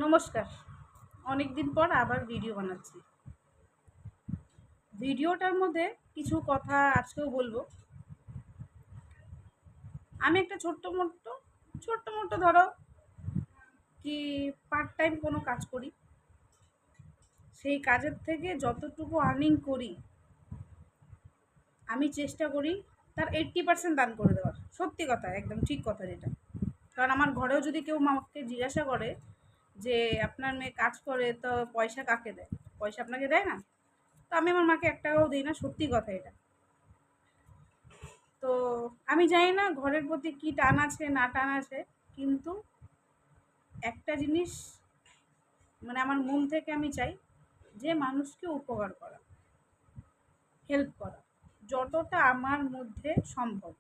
নমস্কার। অনেক দিন পর আবার ভিডিও বানাচ্ছি। ভিডিওটার মধ্যে কিছু কথা আজকেও বলবো। আমি একটা ছোট্ট মোটো ধরো কি পার্ট টাইম কোনো কাজ করি। সেই কাজের থেকে যতটুকু আর্নিং করি আমি চেষ্টা করি তার 80% দান করে দেওয়ার। সত্যি কথা, একদম ঠিক কথা যেটা। কারণ আমার ঘরেও যদি কেউ আমাকে জিজ্ঞাসা করে যে আপনার মেয়ে কাজ করে তো পয়সা কাকে দেয়? পয়সা আপনাকে দেয় না? তো আমি আমার মাকে ১ টাকাও দিই না, সত্যি কথা এটা। তো আমি জানি না ঘরের প্রতি কী টান আছে না টান আছে, কিন্তু একটা জিনিস মানে আমার মন থেকে আমি চাই যে মানুষকে উপকার করা, হেল্প করা, যতটা আমার মধ্যে সম্ভব।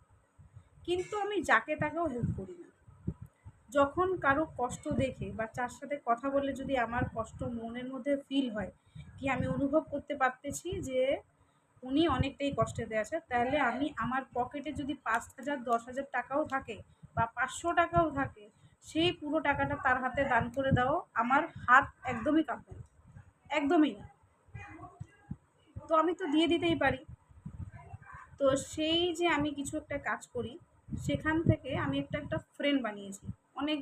কিন্তু আমি যাকে তাকেও হেল্প করি না। যখন কারো কষ্ট দেখে বা যার সাথে কথা বললে যদি আমার কষ্ট মনের মধ্যে ফিল হয়, কি আমি অনুভব করতে পারতেছি যে উনি অনেকটাই কষ্টেতে আছে, তাহলে আমি আমার পকেটে যদি ৫,০০০ ১০,০০০ টাকাও থাকে বা ৫০০ টাকাও থাকে, সেই পুরো টাকাটা তার হাতে দান করে দাও আমার হাত একদমই কাঁপে না, একদমই না। তো আমি তো দিয়ে দিতেই পারি। তো সেই যে আমি কিছু একটা কাজ করি, সেখান থেকে আমি একটা ফ্রেন্ড বানিয়েছি। অনেক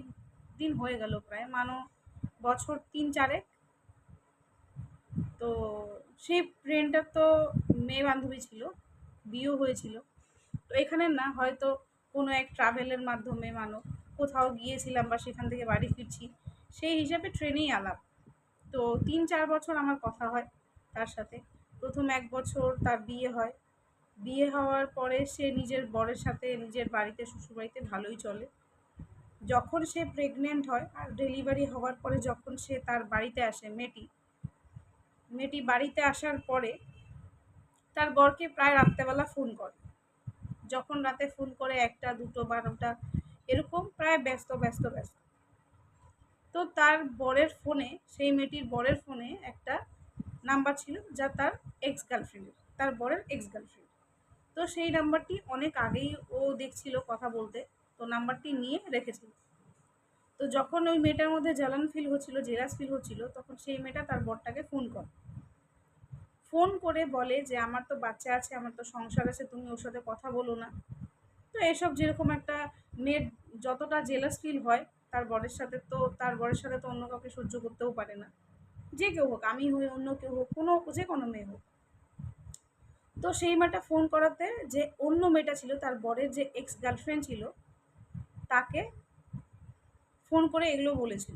দিন হয়ে গেল, প্রায় বছর ৩-৪। তো সেই ফ্রেন্ডটার তো মেয়ে বান্ধবী ছিল, বিয়েও হয়েছিল। তো এখানে না হয়তো কোনো এক ট্রাভেলের মাধ্যমে কোথাও গিয়েছিলাম বা সেখান থেকে বাড়ি ফিরছি, সেই হিসাবে ট্রেনেই আলাপ। তো ৩-৪ বছর আমার কথা হয় তার সাথে। ১ম ১ বছর তার বিয়ে হয়। বিয়ে হওয়ার পরে সে নিজের বরের সাথে নিজের বাড়িতে শ্বশুরবাড়িতে ভালোই চলে। যখন সে প্রেগনেন্ট হয় আর ডেলিভারি হওয়ার পরে যখন সে তার বাড়িতে আসে, মেয়েটি বাড়িতে আসার পরে তার বরকে প্রায় রাত্রেবেলা ফোন করে। যখন রাতে ফোন করে ১টা, ২টো, ১২টা, এরকম প্রায় ব্যস্ত, ব্যস্ত, ব্যস্ত। তো তার বরের ফোনে, সেই মেয়েটির বরের ফোনে একটা নাম্বার ছিল যা তার এক্স গার্লফ্রেন্ডের, তার বরের এক্স গার্লফ্রেন্ড। তো সেই নাম্বারটি অনেক আগেই ও দেখছিল কথা বলতে, তো নাম্বারটি নিয়ে রেখেছিল। তো যখন ওই মেয়েটার মধ্যে জ্বালান ফিল হচ্ছিল, জেলাস ফিল হচ্ছিল, তখন সেই মেয়েটা তার বরটাকে ফোন করে। ফোন করে বলে যে আমার তো বাচ্চা আছে, আমার তো সংসার আছে, তুমি ওর সাথে কথা বলো না। তো এসব যেরকম একটা মেয়ের যতটা জেলাস ফিল হয় তার বরের সাথে, তো তার বরের সাথে তো অন্য কাউকে সহ্য করতেও পারে না। যে কেউ হোক, আমি হই, অন্য কেউ হোক, যে কোনো মেয়ে হোক। তো সেই মেয়েটা ফোন করাতে যে অন্য মেয়েটা ছিল, তার বরের যে এক্স গার্লফ্রেন্ড ছিল, তাকে ফোন করে এগুলো বলেছিল।